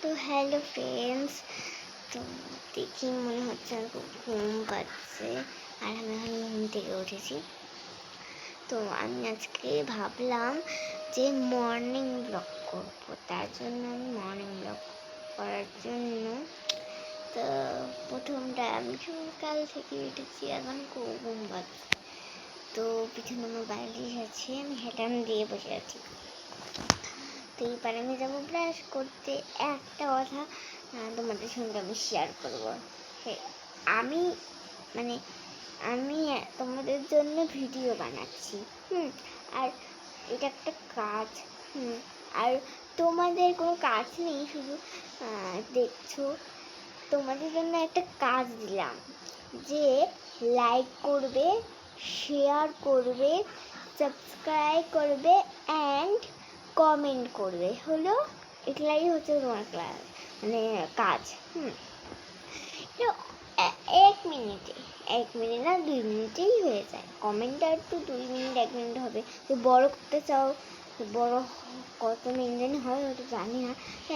তো hello friends, তো দেখি মনে হচ্ছে আমার খুব ঘুম পাচ্ছে আর আমি এখন ঘুম থেকে উঠেছি। তো আমি আজকে ভাবলাম যে মর্নিং ব্লগ করবো, তার জন্য আমি মর্নিং ব্লগ করার জন্য তো প্রথমটা আমি সকাল থেকে উঠেছি, এখন খুব ঘুম পাচ্ছে। তো পিছনে আমার বালিশ আছে, আমি হেলান দিয়ে বসে আছি। তো এইবার আমি যাবো ব্রাশ করতে। একটা কথা তোমাদের সঙ্গে আমি শেয়ার করবো। আমি আমি তোমাদের জন্য ভিডিও বানাচ্ছি, আর এটা একটা কাজ, আর তোমাদের কোনো কাজ নেই, শুধু দেখছো। তোমাদের জন্য একটা কাজ দিলাম যে লাইক করবে, শেয়ার করবে, সাবস্ক্রাইব করবে অ্যান্ড কমেন্ট করবে। হলো এটাই হচ্ছে তোমার ক্লাস, কাজ। এক মিনিট না 2 মিনিটেই হয়ে যায়। কমেন্টটা একটু 2 মিনিট 1 মিনিট হবে। তো বড় করতে চাও, বড় কত মিনিট জানি হয় ওটা জানি না।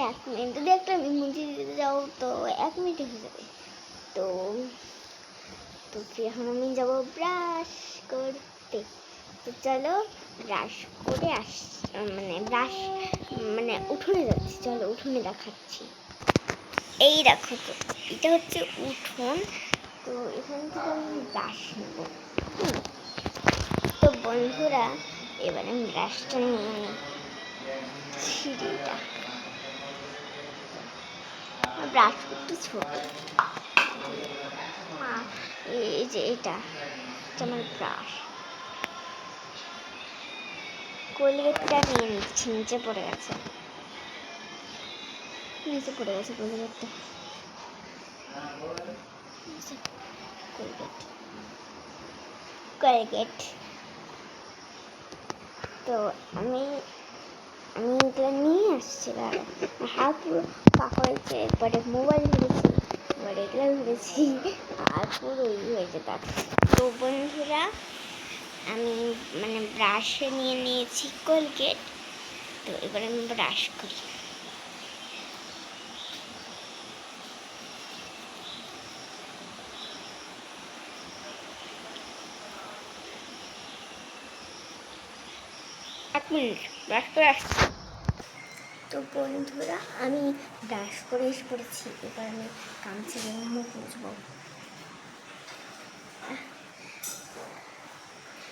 1 মিনিট যদি একটা ইমোজি দিতে যাও তো 1 মিনিটে হয়ে যাবে। তো এখন আমি যাবো ব্রাশ করতে। তো চলো ব্রাশ করে উঠোনে যাচ্ছি। চলো উঠোনে দেখাচ্ছি। এই দেখো, তো এটা হচ্ছে উঠোন। তো এখান থেকে আমি ব্রাশ নেব। তো বন্ধুরা, এবার আমি ব্রাশটা নিয়ে নিই। সিঁড়িটা ব্রাশ করতে ছোট, এই যে এটা আমার ব্রাশ। কোলগেটটা নিয়ে নিচ্ছি, নিচে পড়ে গেছে কোলগেটটা। কোলগেট তো আমি এগুলো নিয়ে আসছি। হাত পুরো পাকা হয়েছে, এবারে মোবাইল ধরেছি, এবার এগুলো ধরেছি, আর পুরো হয়েছে তার। তো বন্ধুরা, আমি ব্রাশে নিয়ে নিয়েছি কোলগেট। তো এবার আমি ব্রাশ করি। এক মিনিট ব্রাশ করে আসছি। তো বন্ধুরা, আমি ব্রাশ করে এসে পড়েছি। এবার আমি গামছা দিয়ে মুখ মুছবো।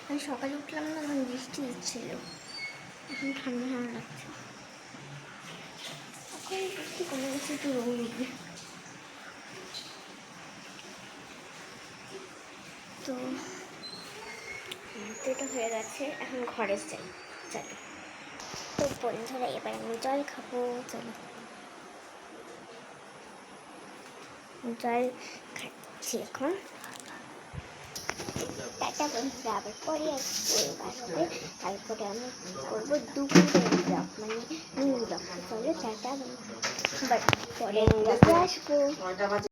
আমি সকালে উঠলাম না, তখন বৃষ্টি দিচ্ছিল, এখন ঠান্ডা ঠান্ডা লাগছে। এখন বৃষ্টি কমে গেছে, একটু রোদ উঠবে। তো এটা হয়ে গেছে, এখন ঘরে যাই। চলো। তো বন্ধুরা, এবার আমি জল খাবো। চলো জল খাচ্ছি এখন। টাটা বন্ধুরা, আবার পরে আসবো। তারপরে আমি করবো দুপুরের ব্লগ, নিউ ব্লগ। চলো টাটা বন্ধুরা, পরে আসবো।